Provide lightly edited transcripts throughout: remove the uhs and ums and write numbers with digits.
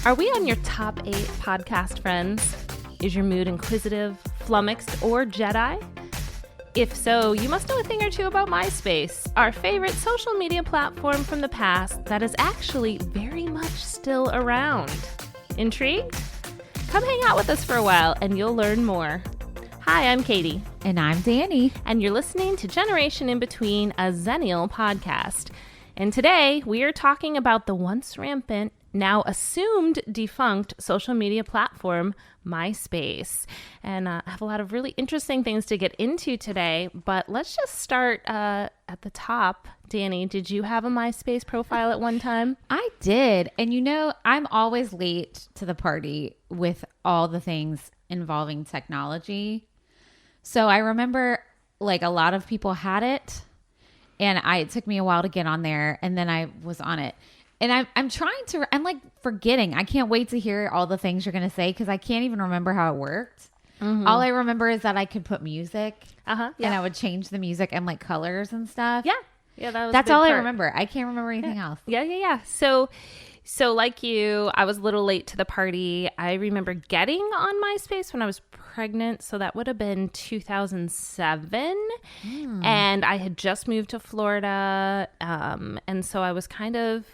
Are we on your top 8 podcast friends? Is your mood inquisitive, flummoxed, or Jedi? If so, you must know a thing or two about MySpace, our favorite social media platform from the past that is actually very much still around. Intrigued? Come hang out with us for a while and you'll learn more. Hi, I'm Katie. And I'm Danny. And you're listening to Generation In Between, a Xennial Podcast. And today we are talking about the once rampant, now assumed defunct social media platform, MySpace. And I have a lot of really interesting things to get into today, but let's just start at the top. Danny, did you have a MySpace profile at one time? I did. And you know, I'm always late to the party with all the things involving technology. So I remember like a lot of people had it, and it took me a while to get on there, and then I was on it. And I'm like forgetting. I can't wait to hear all the things you're going to say because I can't even remember how it worked. Mm-hmm. All I remember is that I could put music and I would change the music and like colors and stuff. Yeah, that's all I remember. I can't remember anything else. Yeah. So like you, I was a little late to the party. I remember getting on MySpace when I was pregnant. So that would have been 2007. And I had just moved to Florida. And so I was kind of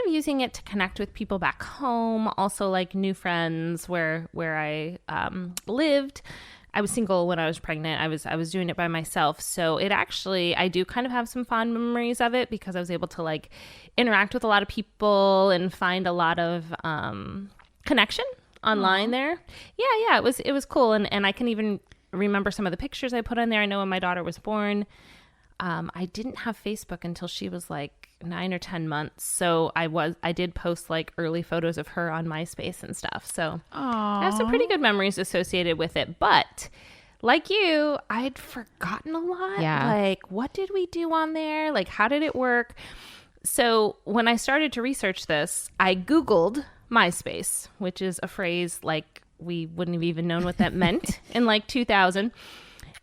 using it to connect with people back home. Also like new friends where I lived. I was single when I was pregnant. I was doing it by myself. So it actually, I do kind of have some fond memories of it because I was able to like interact with a lot of people and find a lot of connection online there. Yeah. It was cool. And I can even remember some of the pictures I put on there. I know when my daughter was born, I didn't have Facebook until she was like 9 or 10 months. So I did post like early photos of her on MySpace and stuff. So I have some pretty good memories associated with it. But like you, I'd forgotten a lot. Yeah. Like, what did we do on there? Like, how did it work? So when I started to research this, I Googled MySpace, which is a phrase like we wouldn't have even known what that meant in like 2000.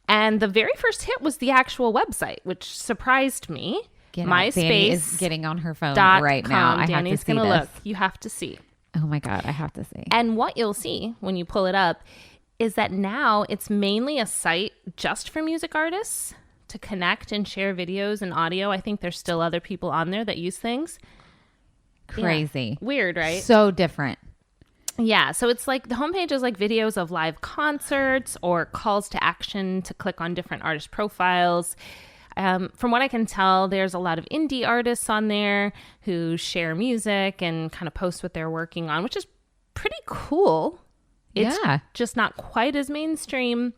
And the very first hit was the actual website, which surprised me. MySpace. Danny is getting on her phone right now. I Danny's have to see gonna this. look. You have to see. Oh my God, I have to see. And what you'll see when you pull it up is that now it's mainly a site just for music artists to connect and share videos and audio. I think there's still other people on there that use things. Crazy. Yeah. Weird, right? So different. Yeah, so it's like the homepage is like videos of live concerts or calls to action to click on different artist profiles. From what I can tell, there's a lot of indie artists on there who share music and kind of post what they're working on, which is pretty cool. It's just not quite as mainstream.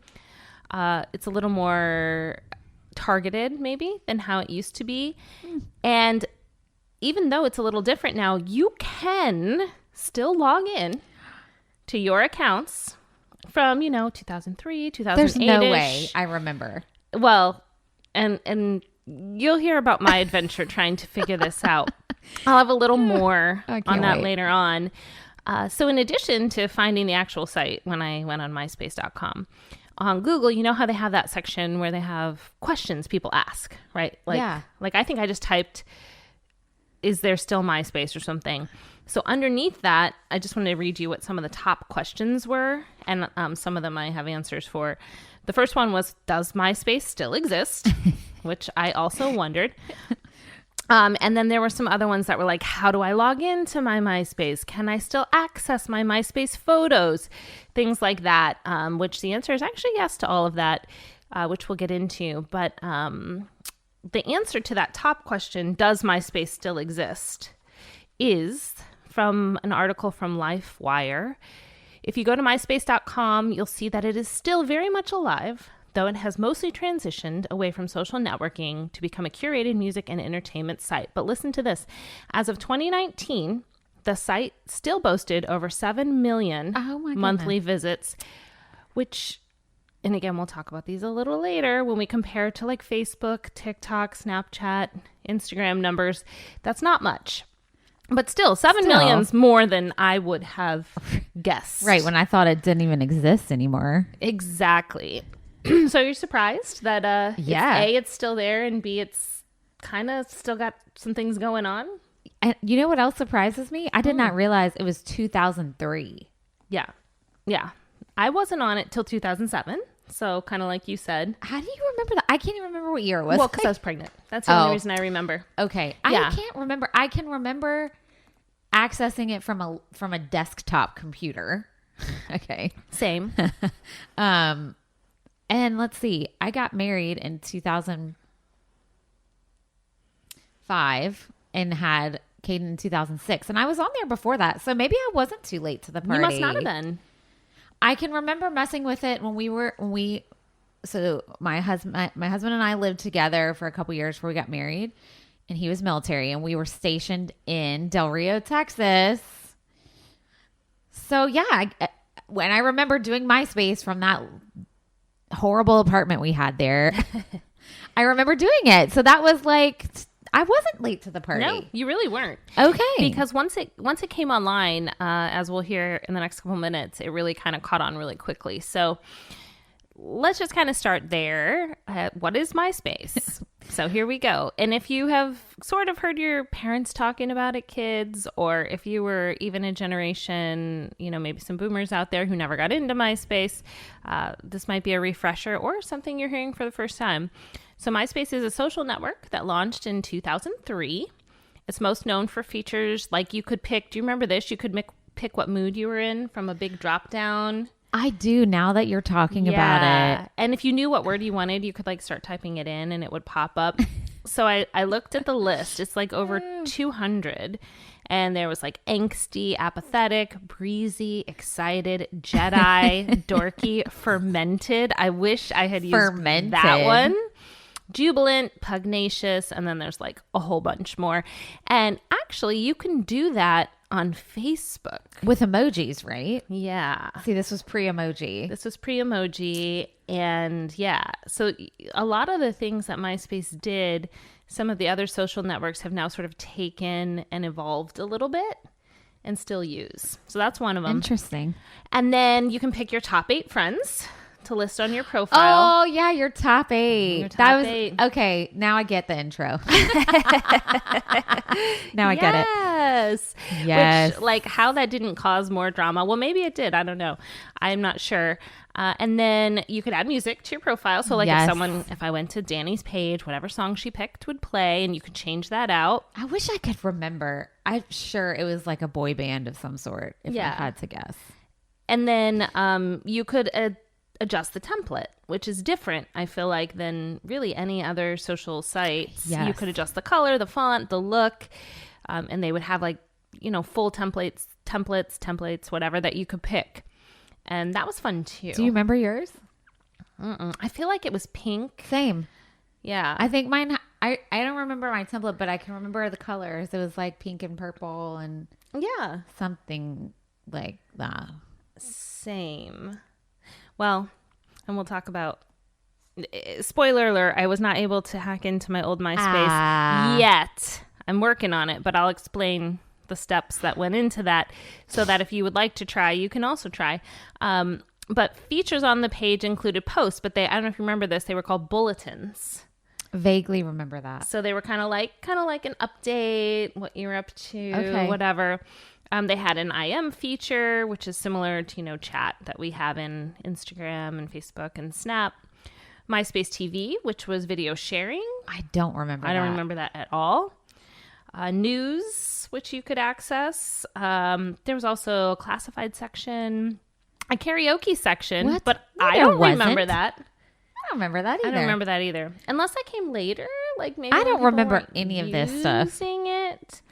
It's a little more targeted maybe than how it used to be. And even though it's a little different now, you can still log in to your accounts from, 2003, 2008. There's no way I remember. Well, and you'll hear about my adventure trying to figure this out. I'll have a little more on that later on. So in addition to finding the actual site when I went on MySpace.com, on Google, you know how they have that section where they have questions people ask, right? Like I think I just typed, is there still MySpace or something? So underneath that, I just wanted to read you what some of the top questions were. And some of them I have answers for. The first one was, does MySpace still exist? Which I also wondered. And then there were some other ones that were like, how do I log into my MySpace? Can I still access my MySpace photos? Things like that, which the answer is actually yes to all of that, which we'll get into. But the answer to that top question, does MySpace still exist, is from an article from LifeWire. If you go to myspace.com, you'll see that it is still very much alive, though it has mostly transitioned away from social networking to become a curated music and entertainment site. But listen to this. As of 2019, the site still boasted over 7 million monthly visits, which, and again, we'll talk about these a little later, when we compare it to like Facebook, TikTok, Snapchat, Instagram numbers, that's not much. But still, 7 million's more than I would have guessed. Right, when I thought it didn't even exist anymore. Exactly. So you're surprised that A, it's still there, and B, it's kind of still got some things going on? And you know what else surprises me? I did not realize it was 2003. Yeah. Yeah. I wasn't on it till 2007. So kind of like you said. How do you remember that? I can't even remember what year it was. Well, because I was pregnant. That's the only reason I remember. Okay. Yeah. I can't remember. I can remember accessing it from a desktop computer. Okay. Same. And let's see. I got married in 2005 and had Caden in 2006. And I was on there before that. So maybe I wasn't too late to the party. You must not have been. I can remember messing with it so my husband and I lived together for a couple years before we got married, and he was military, and we were stationed in Del Rio, Texas. So yeah, when I remember doing MySpace from that horrible apartment we had there, I remember doing it. So that was like, I wasn't late to the party. No, you really weren't. Okay. Because once it came online, as we'll hear in the next couple minutes, it really kind of caught on really quickly. So let's just kind of start there. What is MySpace? So here we go. And if you have sort of heard your parents talking about it, kids, or if you were even a generation, maybe some boomers out there who never got into MySpace, this might be a refresher or something you're hearing for the first time. So MySpace is a social network that launched in 2003. It's most known for features like you could pick, do you remember this? You could pick what mood you were in from a big drop down. I do, now that you're talking about it. And if you knew what word you wanted, you could start typing it in and it would pop up. So I looked at the list. It's over 200. And there was angsty, apathetic, breezy, excited, Jedi, dorky, fermented. I wish I had used that one. Jubilant, pugnacious, and then there's a whole bunch more. And actually, you can do that on Facebook. With emojis, right? Yeah. See, this was pre-emoji. And yeah, so a lot of the things that MySpace did, some of the other social networks have now sort of taken and evolved a little bit and still use. So that's one of them. Interesting. And then you can pick your top 8 friends to list on your profile. Oh yeah, your top 8. That was 8. Okay. Now I get the intro. Now I get it. Yes. Which, how that didn't cause more drama. Well, maybe it did. I don't know. I'm not sure. And then you could add music to your profile. So if I went to Danny's page, whatever song she picked would play, and you could change that out. I wish I could remember. I'm sure it was a boy band of some sort, if I had to guess. And then you could adjust the template, which is different, I feel like, than really any other social site. Yes. You could adjust the color, the font, the look, and they would have full templates, whatever that you could pick. And that was fun too. Do you remember yours? I feel like it was pink. Same. Yeah. I think mine, I don't remember my template, but I can remember the colors. It was pink and purple and something like that. Same. Well, and we'll talk about, spoiler alert, I was not able to hack into my old MySpace yet. I'm working on it, but I'll explain the steps that went into that so that if you would like to try, you can also try. But features on the page included posts, but I don't know if you remember this, they were called bulletins. Vaguely remember that. So they were kind of like an update, what you're up to, whatever. They had an IM feature, which is similar to, chat that we have in Instagram and Facebook and Snap. MySpace TV, which was video sharing. I don't remember that. I don't remember that at all. News, which you could access. There was also a classified section, a karaoke section, but I don't remember that. I don't remember that either. I don't remember that either. Unless I came later, maybe I don't remember any of this stuff. Using it.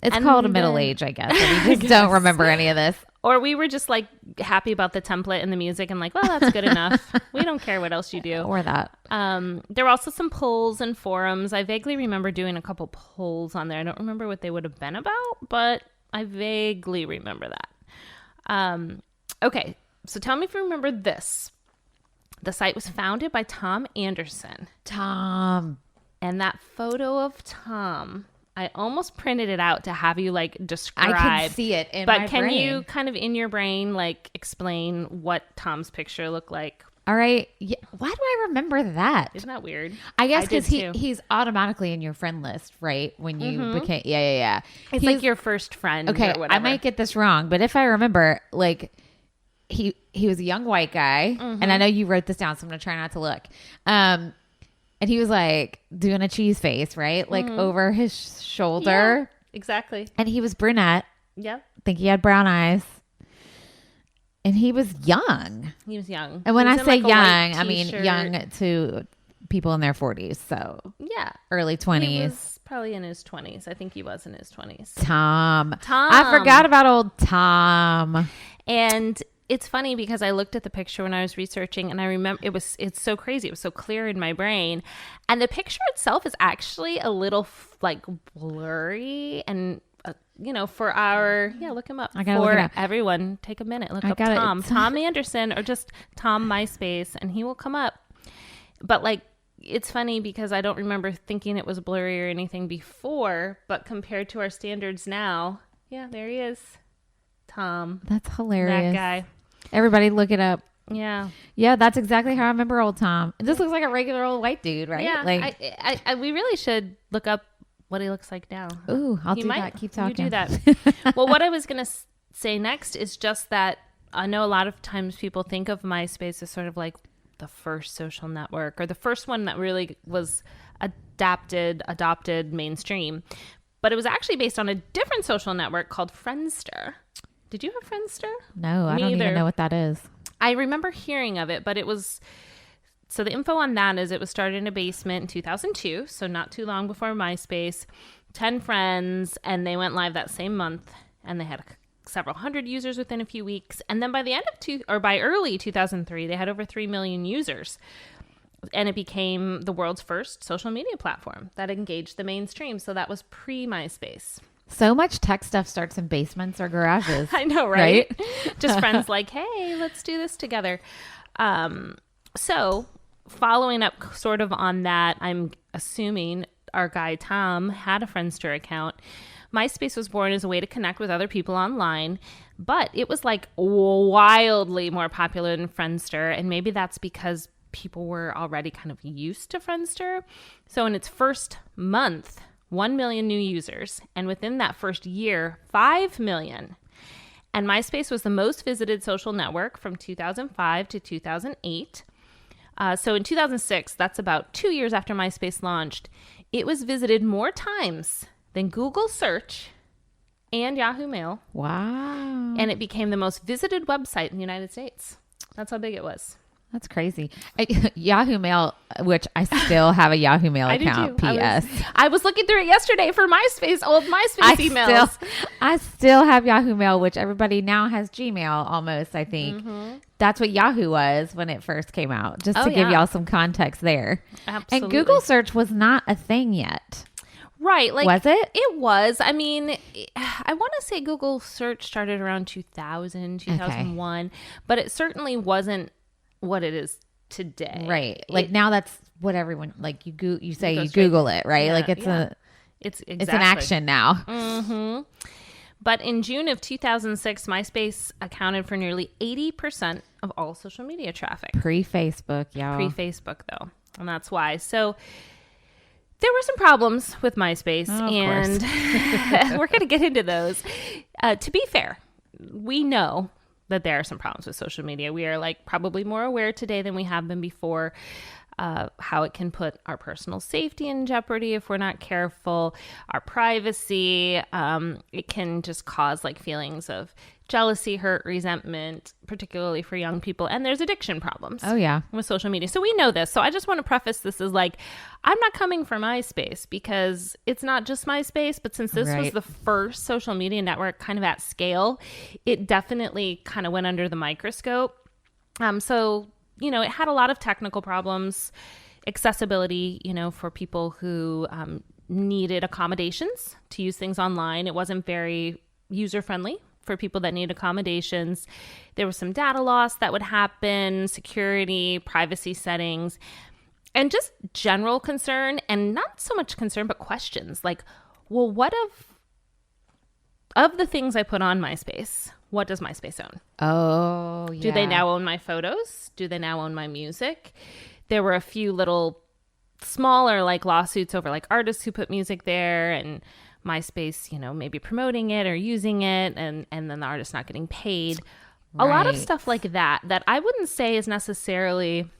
It's called a middle age, I guess. We just don't remember any of this. Or we were just happy about the template and the music and well, that's good enough. We don't care what else you do. Or that. There were also some polls and forums. I vaguely remember doing a couple polls on there. I don't remember what they would have been about, but I vaguely remember that. Okay, so tell me if you remember this. The site was founded by Tom Anderson. Tom. And that photo of Tom, I almost printed it out to have you describe. I can see it in my brain. But can you kind of in your brain explain what Tom's picture looked like? All right. Yeah. Why do I remember that? Isn't that weird? I guess because too. he's automatically remember that. Isn't that weird? I guess because he's automatically in your friend list, right? When you became, yeah. It's like your first friend. Okay, or whatever. I might get this wrong, but if I remember, like he was a young white guy, and I know you wrote this down, so I'm gonna try not to look. And he was like doing a cheese face, right? Like over his shoulder. Yeah, exactly. And he was brunette. Yep. I think he had brown eyes. And he was young. He was young. And when I say like young, I mean young to people in their 40s. So yeah, early 20s. He was probably in his 20s. I think he was in his 20s. Tom. I forgot about old Tom. And it's funny because I looked at the picture when I was researching, and I remember it's so crazy. It was so clear in my brain. And the picture itself is actually a little like blurry, and for our, look him up. I gotta look it up. Everyone, take a minute. Look up Tom Anderson, or just Tom MySpace, and he will come up. But like, it's funny because I don't remember thinking it was blurry or anything before, but compared to our standards now, there he is. Tom. That's hilarious. That guy. Everybody look it up. Yeah. Yeah, that's exactly how I remember old Tom. It just looks like a regular old white dude, right? Yeah. Like, we really should look up what he looks like now. Ooh, I'll do that. Keep talking. You do that. Well, what I was going to say next is just that I know a lot of times people think of MySpace as sort of like the first social network, or the first one that really was adopted mainstream. But it was actually based on a different social network called Friendster. Did you have Friendster? No, I don't even know what that is. I remember hearing of it, but it was... So the info on that is it was started in a basement in 2002, so not too long before MySpace. 10 friends, and they went live that same month, and they had several hundred users within a few weeks. And then by the end of by early 2003, they had over 3 million users. And it became the world's first social media platform that engaged the mainstream. So that was pre-MySpace. So much tech stuff starts in basements or garages. I know, right? Just friends like, hey, let's do this together. So following up sort of on that, I'm assuming our guy Tom had a Friendster account. MySpace was born as a way to connect with other people online, but it was like wildly more popular than Friendster. And maybe that's because people were already kind of used to Friendster. So in its first month, 1 million new users. And within that first year, 5 million. And MySpace was the most visited social network from 2005 to 2008. So in 2006, that's about 2 years after MySpace launched, it was visited more times than Google Search and Yahoo Mail. Wow. And it became the most visited website in the United States. That's how big it was. That's crazy. Yahoo Mail, which I still have a Yahoo Mail account, P.S. I was looking through it yesterday for old MySpace emails. I still have Yahoo Mail, which everybody now has Gmail almost, I think. Mm-hmm. That's what Yahoo was when it first came out, just to give y'all some context there. Absolutely. And Google search was not a thing yet. Right. Like, was it? It was. I mean, I want to say Google search started around 2000, 2001, okay. But it certainly wasn't what it is today. Right. Like now that's what everyone, like you Google it, right? Yeah, like it's an action now. Mm-hmm. But in June of 2006, MySpace accounted for nearly 80% of all social media traffic. Pre-Facebook, y'all. Pre-Facebook, though. And that's why. So there were some problems with MySpace, and we're going to get into those. To be fair, we know that there are some problems with social media. We are like probably more aware today than we have been before, how it can put our personal safety in jeopardy if we're not careful, our privacy. It can just cause like feelings of jealousy, hurt, resentment, particularly for young people. And there's addiction problems. Oh, yeah. With social media. So we know this. So I just want to preface this as like, I'm not coming for MySpace because it's not just MySpace, but since this was the first social media network kind of at scale, it definitely kind of went under the microscope. So, it had a lot of technical problems, accessibility, for people who needed accommodations to use things online. It wasn't very user-friendly for people that need accommodations. There was some data loss that would happen, security, privacy settings, and just general concern, and not so much concern, but questions like, well, what of the things I put on MySpace, what does MySpace own? Oh, yeah. Do they now own my photos? Do they now own my music? There were a few little smaller like lawsuits over like artists who put music there, and MySpace, maybe promoting it or using it, and then the artist not getting paid. Right. A lot of stuff like that I wouldn't say is necessarily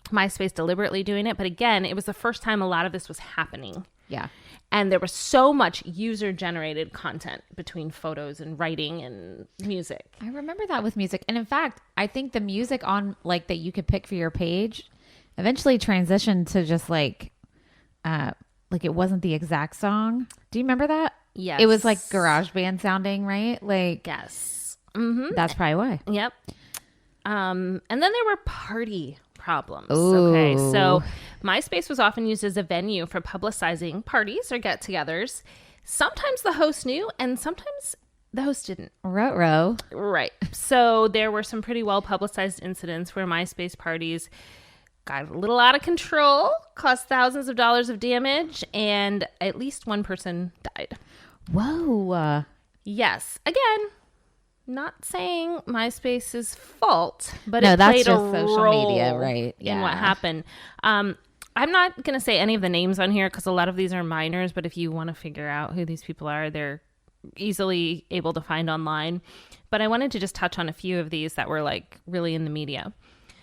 MySpace deliberately doing it. But again, it was the first time a lot of this was happening. Yeah. And there was so much user-generated content between photos and writing and music. I remember that with music. And in fact, I think the music on like that you could pick for your page eventually transitioned to just like it wasn't the exact song. Do you remember that? Yes. It was like GarageBand sounding, right? Like, yes. Mm-hmm. That's probably why. Yep. And then there were party problems. Ooh. Okay. So MySpace was often used as a venue for publicizing parties or get-togethers. Sometimes the host knew, and sometimes the host didn't. Ruh-roh. Right. So there were some pretty well-publicized incidents where MySpace parties got a little out of control, caused thousands of dollars of damage, and at least one person died. Whoa. Yes. Again, not saying MySpace's fault, but no, it that's played just a social role media, right? in what happened. I'm not going to say any of the names on here because a lot of these are minors, but if you want to figure out who these people are, they're easily able to find online. But I wanted to just touch on a few of these that were like really in the media.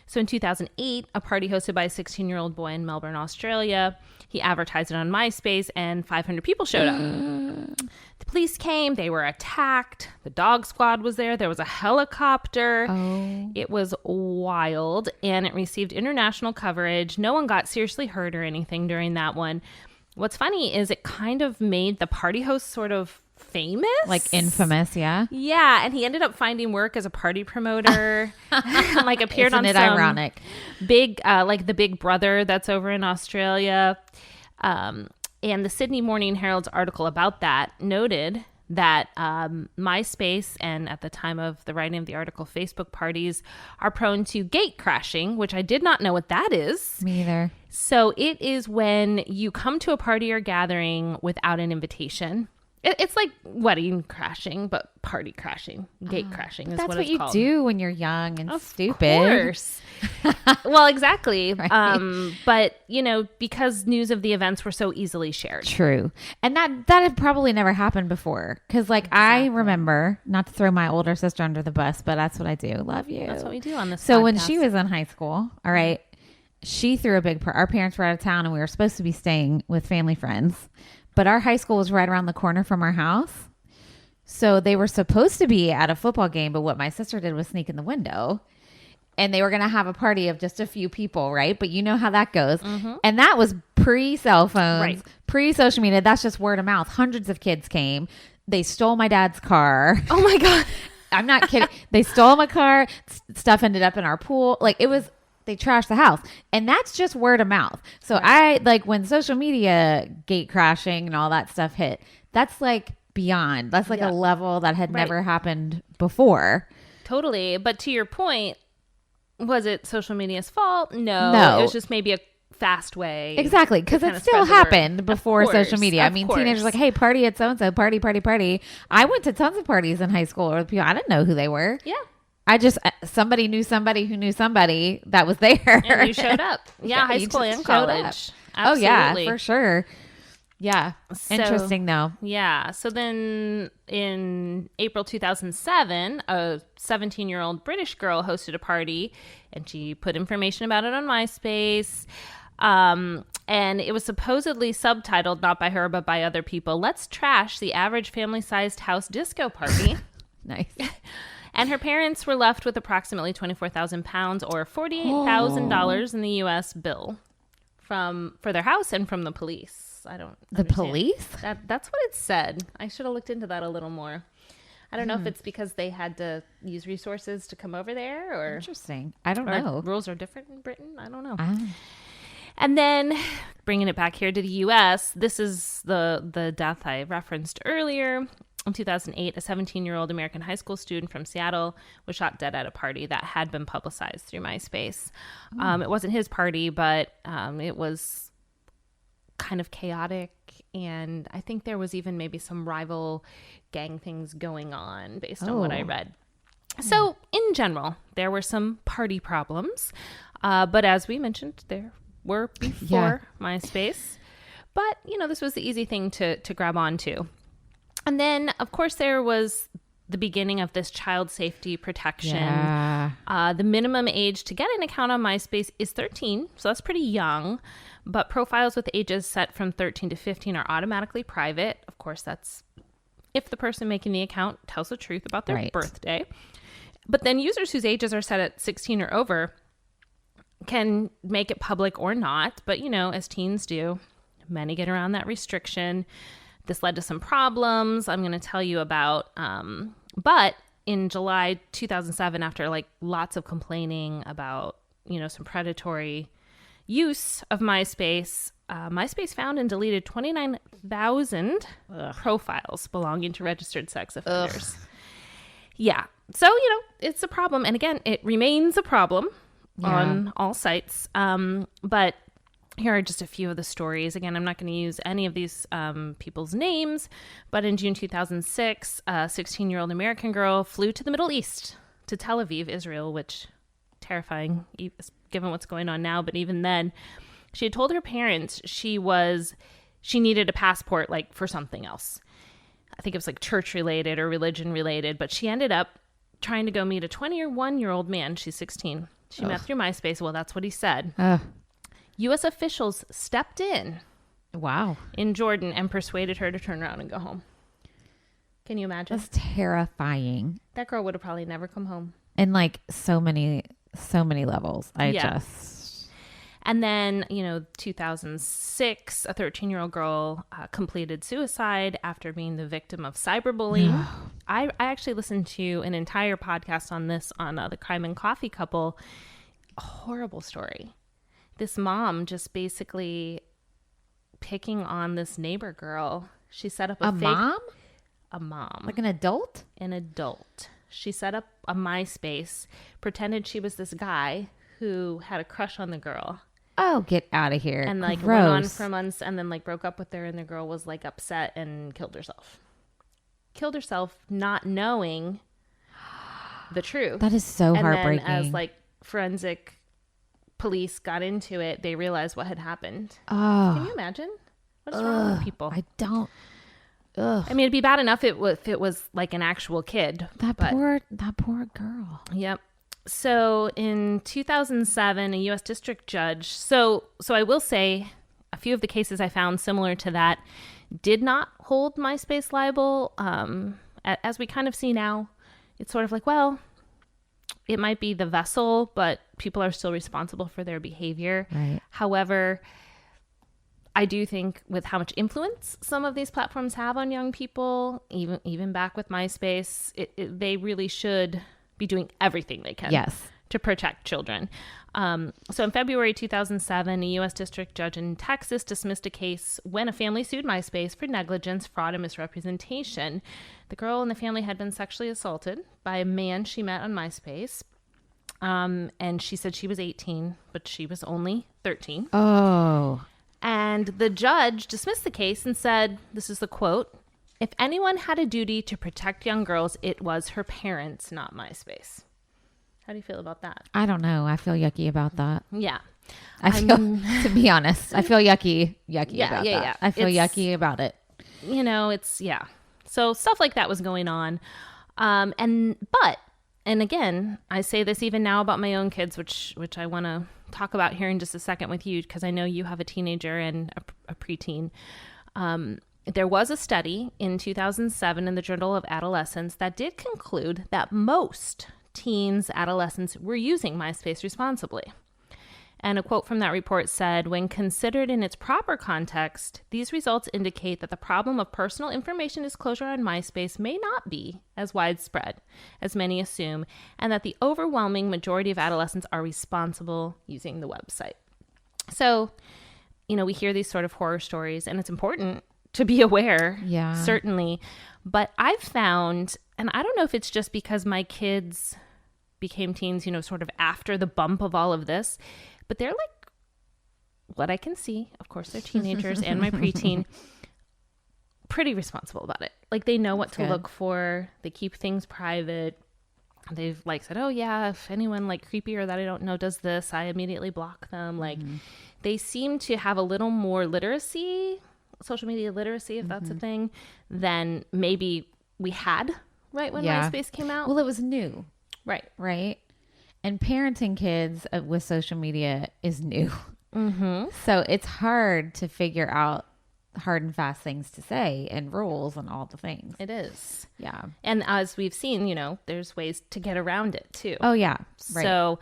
So in 2008, a party hosted by a 16-year-old boy in Melbourne, Australia, he advertised it on MySpace and 500 people showed up. The police came, they were attacked, the dog squad was there was a helicopter. Oh. It was wild, and it received international coverage. No one got seriously hurt or anything during that one. What's funny is it kind of made the party host sort of famous, like infamous. Yeah, and he ended up finding work as a party promoter. Like appeared on some ironic big like the Big Brother that's over in Australia. And the Sydney Morning Herald's article about that noted that MySpace, and at the time of the writing of the article, Facebook parties are prone to gate crashing, which I did not know what that is. Me either. So it is when you come to a party or gathering without an invitation. It's like wedding crashing, but party crashing, gate crashing is what it's called. That's what you do when you're young and stupid. Of course. Well, exactly. Right. But, because news of the events were so easily shared. True. And that had probably never happened before. Because, exactly. I remember, not to throw my older sister under the bus, but that's what I do. Love you. That's what we do on this So podcast. when she was in high school, all right, she threw a big party. Our parents were out of town, and we were supposed to be staying with family friends. But our high school was right around the corner from our house. So they were supposed to be at a football game, but what my sister did was sneak in the window. And they were going to have a party of just a few people, right? But you know how that goes. Mm-hmm. And that was pre-cell phones, right. Pre-social media. That's just word of mouth. Hundreds of kids came. They stole my dad's car. Oh, my God. I'm not kidding. They stole my car. Stuff ended up in our pool. Like, it was... They trashed the house. And that's just word of mouth. So right. When social media gate crashing and all that stuff hit, that's like beyond. That's like a level that had never happened before. Totally. But to your point, was it social media's fault? No. It was just maybe a fast way. Exactly. Because it still happened before social media. I mean, teenagers like, hey, party at so-and-so, party. I went to tons of parties in high school with people. I didn't know who they were. Yeah. I just, somebody knew somebody who knew somebody that was there. And you showed up. Yeah, high school and college. Absolutely. Oh, yeah, for sure. Yeah. So, interesting, though. Yeah. So then in April 2007, a 17-year-old British girl hosted a party, and she put information about it on MySpace. And it was supposedly subtitled, not by her, but by other people, "Let's trash the average family-sized house disco party." Nice. And her parents were left with approximately 24,000 pounds or $48,000 in the U.S. bill for their house and from the police. I don't understand. Police? That's what it said. I should have looked into that a little more. I don't know if it's because they had to use resources to come over there or... Interesting. I don't know. Rules are different in Britain. I don't know. And then bringing it back here to the U.S., this is the death I referenced earlier. In 2008, a 17-year-old American high school student from Seattle was shot dead at a party that had been publicized through MySpace. It wasn't his party, but it was kind of chaotic And I think there was even maybe some rival gang things going on based on what I read. So in general, there were some party problems. But as we mentioned, there were before MySpace. But, this was the easy thing to grab onto. And then, of course, there was the beginning of this child safety protection. Yeah. The minimum age to get an account on MySpace is 13, so that's pretty young. But profiles with ages set from 13 to 15 are automatically private. Of course, that's if the person making the account tells the truth about their birthday. But then users whose ages are set at 16 or over can make it public or not. But, as teens do, many get around that restriction. This led to some problems I'm going to tell you about. But in July 2007, after lots of complaining about, some predatory use of MySpace, MySpace found and deleted 29,000 profiles belonging to registered sex offenders. Ugh. Yeah. So, it's a problem. And again, it remains a problem on all sites. But here are just a few of the stories. Again, I'm not going to use any of these people's names, but in June 2006, a 16-year-old American girl flew to the Middle East, to Tel Aviv, Israel, which terrifying given what's going on now. But even then, she had told her parents she needed a passport for something else. I think it was church related or religion related, but she ended up trying to go meet a 21-year-old man. She's 16. She met through MySpace. Well, that's what he said. U.S. officials stepped in in Jordan and persuaded her to turn around and go home. Can you imagine? That's terrifying. That girl would have probably never come home. In so many levels. And then, 2006, a 13-year-old girl completed suicide after being the victim of cyberbullying. I actually listened to an entire podcast on this on the Crime and Coffee couple. A horrible story. This mom just basically picking on this neighbor girl. She set up a mom? A mom. Like an adult? An adult. She set up a MySpace, pretended she was this guy who had a crush on the girl. Oh, get out of here. And went on for months and then broke up with her, and the girl was upset and killed herself. Killed herself not knowing the truth. That is so heartbreaking. And then as forensic police got into it, they realized what had happened. Oh. Can you imagine? What's wrong with people? I don't. I mean, it'd be bad enough if it was an actual kid. That poor girl. Yep. So in 2007, a U.S. district judge. So I will say a few of the cases I found similar to that did not hold MySpace liable. As we kind of see now, it's sort of it might be the vessel, but people are still responsible for their behavior. Right. However, I do think with how much influence some of these platforms have on young people, even back with MySpace, they really should be doing everything they can to protect children. So in February 2007, a U.S. district judge in Texas dismissed a case when a family sued MySpace for negligence, fraud, and misrepresentation. The girl and the family had been sexually assaulted by a man she met on MySpace. And she said she was 18, but she was only 13. Oh. And the judge dismissed the case and said, this is the quote, "If anyone had a duty to protect young girls, it was her parents, not MySpace." How do you feel about that? I don't know. I feel yucky about that. Yeah. To be honest, I feel yucky about that. Yeah. I feel yucky about it. So stuff like that was going on. And again, I say this even now about my own kids, which I want to talk about here in just a second with you, because I know you have a teenager and a preteen. There was a study in 2007 in the Journal of Adolescence that did conclude that most teens, adolescents were using MySpace responsibly. And a quote from that report said, "When considered in its proper context, these results indicate that the problem of personal information disclosure on MySpace may not be as widespread as many assume, and that the overwhelming majority of adolescents are responsible using the website." So, we hear these sort of horror stories, and it's important to be aware, certainly. But I've found, and I don't know if it's just because my kids became teens, sort of after the bump of all of this, but they're what I can see, of course, they're teenagers and my preteen, pretty responsible about it. Like they know what That's to good. look for. They keep things private. They've like said, oh yeah, if anyone like creepy or that I don't know does this, I immediately block them. Like they seem to have a little more literacy, social media literacy, if that's a thing, than maybe we had right when MySpace came out. Well, it was new. Right. And parenting kids with social media is new. So it's hard to figure out hard and fast things to say and rules and all the things. It is. Yeah. And as we've seen, there's ways to get around it too. Oh, yeah. Right. So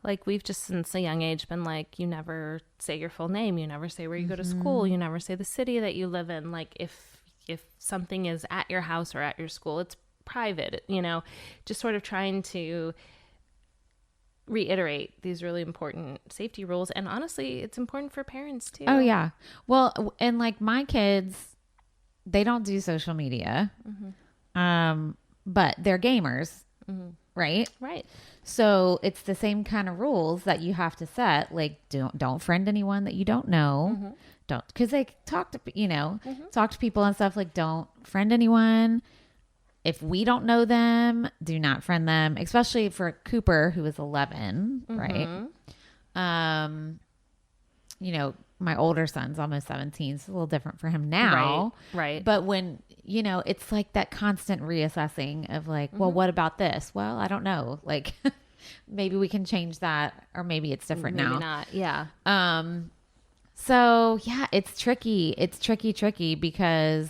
like we've just since a young age been like, you never say your full name. You never say where you go to school. You never say the city that you live in. Like if something is at your house or at your school, it's private, just sort of trying to reiterate these really important safety rules. And honestly, it's important for parents too. Oh, yeah. Well, and like my kids, they don't do social media, but they're gamers, right? Right. So it's the same kind of rules that you have to set. Like don't friend anyone that you don't know. Don't, because they talk to, talk to people and stuff. Like don't friend anyone. If we don't know them, do not friend them, especially for Cooper, who is 11, right? My older son's almost 17. It's a little different for him now. Right. But when, it's like that constant reassessing of like, well, what about this? Well, I don't know. Like maybe we can change that or maybe it's different now. Maybe not. Yeah. So yeah, it's tricky. It's tricky because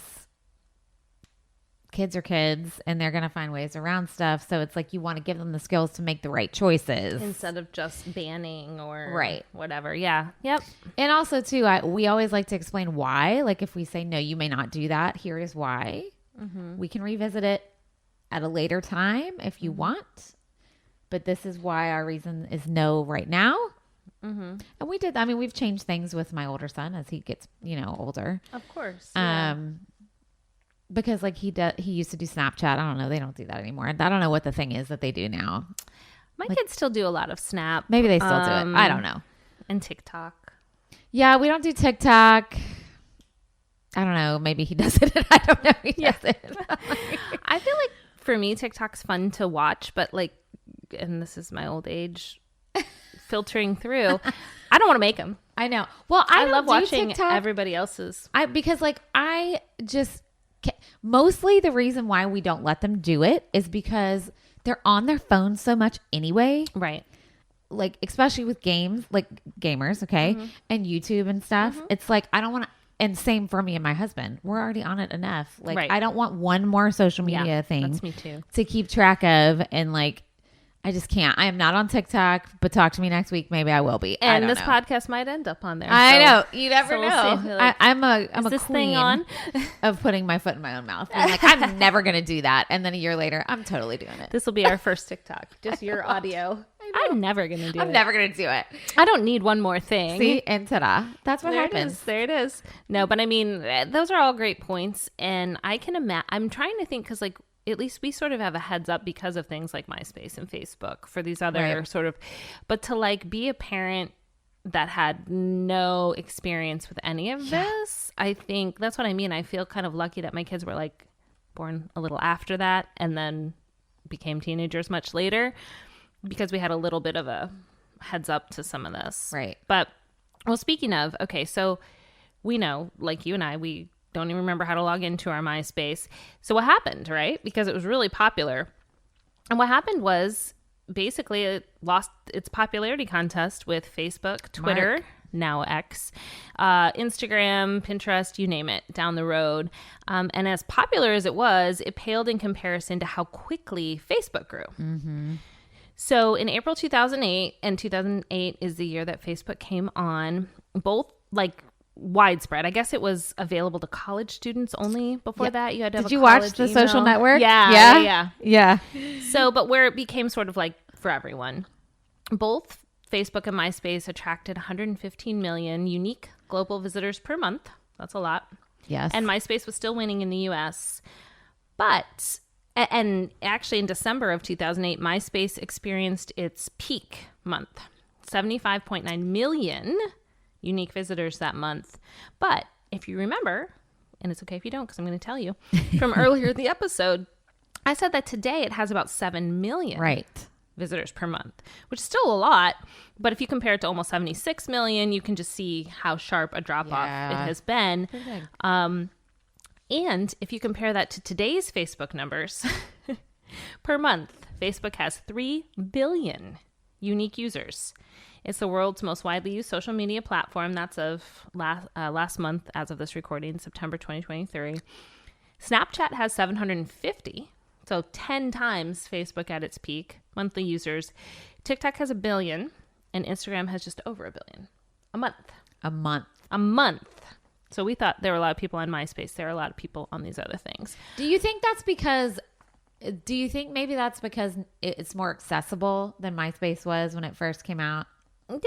kids are kids and they're going to find ways around stuff. So it's like you want to give them the skills to make the right choices instead of just banning or whatever. Yeah. Yep. And also too, we always like to explain why. Like if we say, no, you may not do that. Here is why. We can revisit it at a later time if you want. But this is why our reason is no right now. And we did. I mean, we've changed things with my older son as he gets, older. Of course. Yeah. Because like he used to do Snapchat. I don't know. They don't do that anymore. I don't know what the thing is that they do now. My kids still do a lot of Snap. Maybe they still do it. I don't know. And TikTok. Yeah, we don't do TikTok. I don't know. Maybe he does it. I don't know. He does it. I feel like for me, TikTok's fun to watch, but like, and this is my old age filtering through. I don't want to make them. I know. Well, I love watching TikTok. Everybody else's. Because like I just mostly the reason why we don't let them do it is because they're on their phones so much anyway. Right. Like especially with games, like gamers, okay, and YouTube and stuff. It's like I don't want to. And same for me and my husband. We're already on it enough. Like I don't want one more social media thing. That's me too. To keep track of and like. I just can't. I am not on TikTok, but talk to me next week. Maybe I will be. And this podcast might end up on there. I know. You never know. We'll like, I'm a this queen thing on? of putting my foot in my own mouth. I'm like, I'm never going to do that. And then a year later, I'm totally doing it. This will be our first TikTok. Just your audio. I'm never going to do it. I'm never going to do it. I don't need one more thing. See? And ta-da. That's what there happens. There it is. No, but I mean, those are all great points. And I can imagine, I'm trying to think because like, at least we sort of have a heads up because of things like MySpace and Facebook for these other sort of, but to like be a parent that had no experience with any of this, I think that's what I mean. I feel kind of lucky that my kids were like born a little after that and then became teenagers much later because we had a little bit of a heads up to some of this. Right. But well, speaking of, okay, so we know like you and I, we don't even remember how to log into our MySpace. So what happened, right? Because it was really popular. And what happened was basically it lost its popularity contest with Facebook, Twitter, now X, Instagram, Pinterest, you name it, down the road. And as popular as it was, it paled in comparison to how quickly Facebook grew. So in April 2008, and 2008 is the year that Facebook came on, both like widespread. I guess it was available to college students only before that. You had to have Did you watch the email. Social Network? Yeah. So, but where it became sort of like for everyone, both Facebook and MySpace attracted 115 million unique global visitors per month. That's a lot. Yes. And MySpace was still winning in the US. But, and actually in December of 2008, MySpace experienced its peak month, 75.9 million unique visitors that month. But if you remember, and it's okay if you don't because I'm going to tell you, from earlier in the episode, I said that today it has about 7 million visitors per month, which is still a lot. But if you compare it to almost 76 million, you can just see how sharp a drop-off it has been. And if you compare that to today's Facebook numbers, per month, Facebook has 3 billion unique users. It's the world's most widely used social media platform. That's of last month, as of this recording, September 2023. Snapchat has 750, so 10 times Facebook at its peak, monthly users. TikTok has 1 billion, and Instagram has just over 1 billion. A month. So we thought there were a lot of people on MySpace. There are a lot of people on these other things. Do you think maybe that's because it's more accessible than MySpace was when it first came out?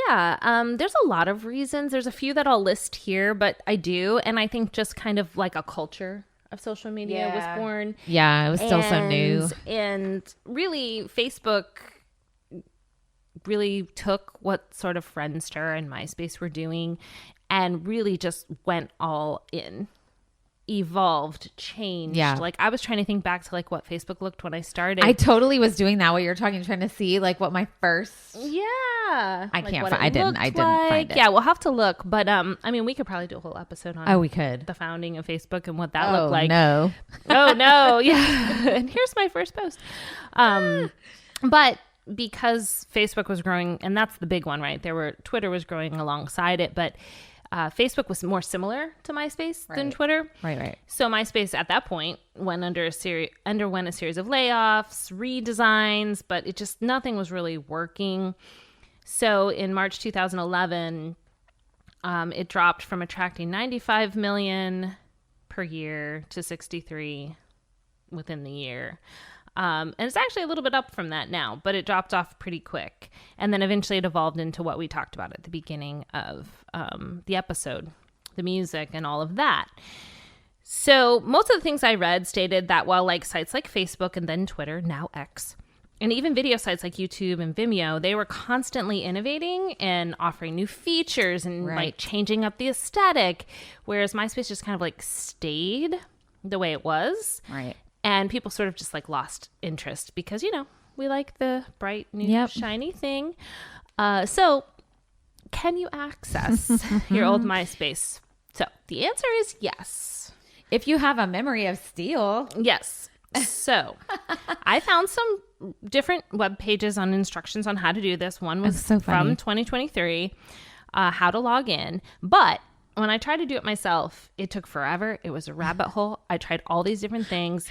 Yeah, there's a lot of reasons. There's a few that I'll list here, but I do. And I think just kind of like a culture of social media was born. Yeah, it was still so new. And really, Facebook really took what sort of Friendster and MySpace were doing and really just went all in. Evolved, changed. Yeah. Like I was trying to think back to like what Facebook looked when I started. I totally was doing that while you were talking, trying to see like what my first. Yeah. I didn't find it. Yeah, we'll have to look. But I mean, we could probably do a whole episode on we could. The founding of Facebook and what that looked like. No. Oh no. Yeah. And here's my first post. But because Facebook was growing, and that's the big one, right? Twitter was growing alongside it, but Facebook was more similar to MySpace than Twitter. Right. So MySpace at that point underwent a series of layoffs, redesigns, but nothing was really working. So in March 2011, it dropped from attracting 95 million per year to 63 within the year. And it's actually a little bit up from that now, but it dropped off pretty quick. And then eventually it evolved into what we talked about at the beginning of the episode, the music and all of that. So most of the things I read stated that while like sites like Facebook and then Twitter, now X, and even video sites like YouTube and Vimeo, they were constantly innovating and offering new features and like changing up the aesthetic, whereas MySpace just kind of like stayed the way it was. Right. And people sort of just like lost interest because, we like the bright, new, shiny thing. So can you access your old MySpace? So the answer is yes. If you have a memory of steel. Yes. So I found some different web pages on instructions on how to do this. One was from 2023, how to log in. But when I tried to do it myself, it took forever. It was a rabbit hole. I tried all these different things.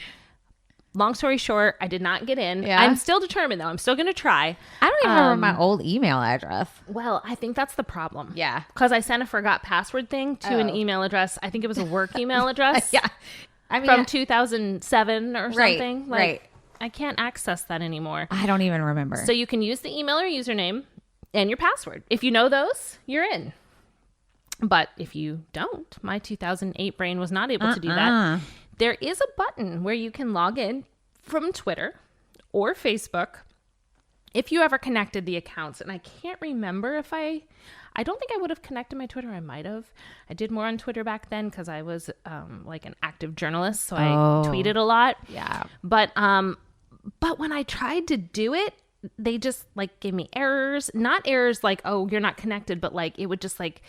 Long story short, I did not get in. Yeah. I'm still determined, though. I'm still going to try. I don't even remember my old email address. Well, I think that's the problem. Yeah. Because I sent a forgot password thing to an email address. I think it was a work email address. Yeah. I mean, from 2007 or something. Right. I can't access that anymore. I don't even remember. So you can use the email or username and your password. If you know those, you're in. But if you don't, my 2008 brain was not able to do that. There is a button where you can log in from Twitter or Facebook if you ever connected the accounts. And I can't remember if I don't think I would have connected my Twitter. I might have. I did more on Twitter back then because I was like an active journalist. So I tweeted a lot. Yeah. But when I tried to do it, they just like gave me errors. Not errors like, oh, you're not connected, but like it would just like,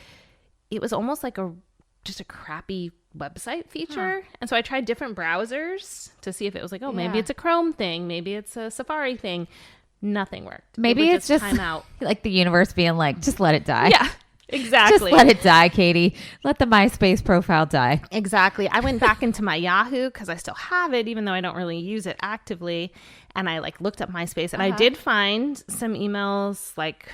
it was almost like just a crappy website feature. And so I tried different browsers to see if it was like, maybe it's a Chrome thing. Maybe it's a Safari thing. Nothing worked. Maybe it's just time out. Like the universe being like, just let it die. Yeah, exactly. Just let it die, Katie. Let the MySpace profile die. Exactly. I went back into my Yahoo because I still have it, even though I don't really use it actively. And I like looked up MySpace and I did find some emails like,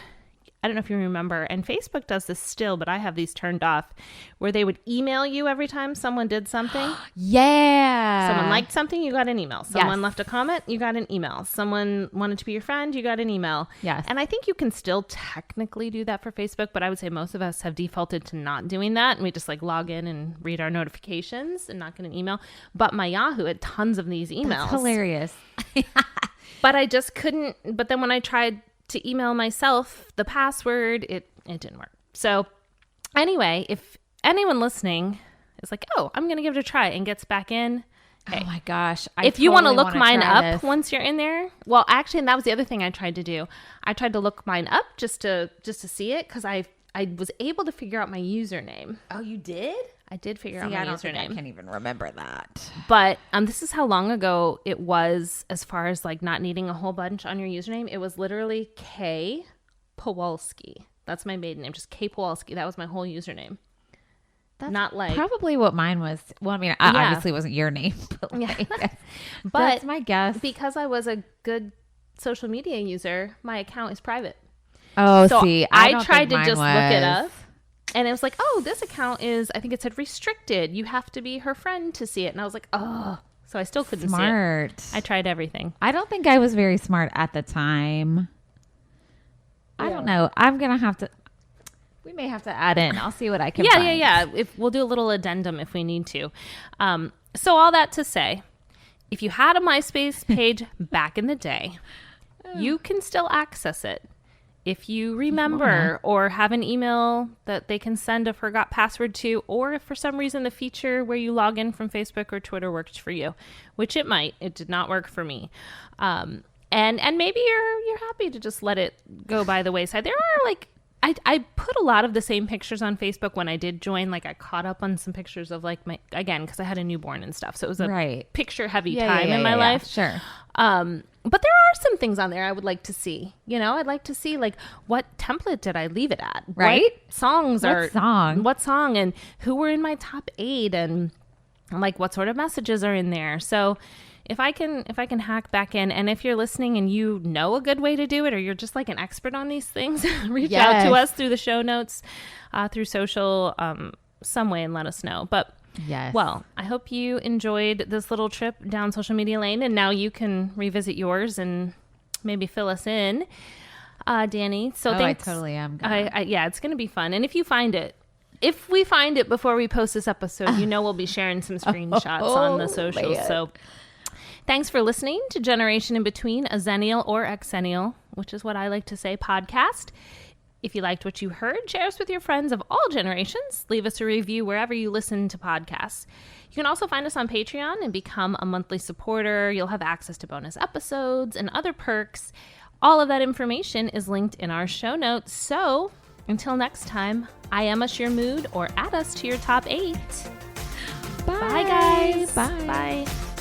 I don't know if you remember, and Facebook does this still, but I have these turned off, where they would email you every time someone did something. Yeah. Someone liked something, you got an email. Someone left a comment, you got an email. Someone wanted to be your friend, you got an email. Yes. And I think you can still technically do that for Facebook, but I would say most of us have defaulted to not doing that. And we just like log in and read our notifications and not get an email. But my Yahoo had tons of these emails. That's hilarious. But I just couldn't. But then when I tried to email myself the password, it didn't work. So anyway, if anyone listening is like, oh, I'm going to give it a try and gets back in. Okay. Oh my gosh. If you want to look mine up once you're in there. Well, actually, and that was the other thing I tried to do. I tried to look mine up just to see it because I was able to figure out my username. Oh, you did? I did figure out my I don't username. think I can even remember that. But this is how long ago it was as far as like not needing a whole bunch on your username. It was literally K Powalski. That's my maiden name. Just K Powalski. That was my whole username. That's not like probably what mine was. Well, I mean, obviously it wasn't your name, but, like, but that's my guess. Because I was a good social media user, my account is private. Oh, so see, I tried to just look it up, and it was like, oh, this account is, I think it said restricted. You have to be her friend to see it, and I was like, oh, so I still couldn't see it. I tried everything. I don't think I was very smart at the time. I don't know. I'm gonna have to. We may have to add in. I'll see what I can find. Yeah. If we'll do a little addendum if we need to. So all that to say, if you had a MySpace page back in the day, you can still access it. If you remember or have an email that they can send a forgot password to, or if for some reason the feature where you log in from Facebook or Twitter works for you, which it might. It did not work for me. And maybe you're happy to just let it go by the wayside. There are like I put a lot of the same pictures on Facebook when I did join. Like I caught up on some pictures of like because I had a newborn and stuff. So it was a picture heavy time in my life. Sure. But there are some things on there I would like to see. You know, I'd like to see like what template did I leave it at? Right. What song and who were in my top 8 and like what sort of messages are in there. So if I can hack back in, and if you're listening and you know a good way to do it, or you're just like an expert on these things, reach out to us through the show notes, through social, some way, and let us know. But well, I hope you enjoyed this little trip down social media lane, and now you can revisit yours and maybe fill us in, Danny. So thanks. I totally am. Yeah, it's gonna be fun, and if we find it before we post this episode, we'll be sharing some screenshots on the socials. Man. So. Thanks for listening to Generation in Between, a Xennial or Xennial, which is what I like to say, podcast. If you liked what you heard, share us with your friends of all generations. Leave us a review wherever you listen to podcasts. You can also find us on Patreon and become a monthly supporter. You'll have access to bonus episodes and other perks. All of that information is linked in our show notes. So until next time, IM us your mood or add us to your top 8. Bye. Bye guys. Bye. Bye.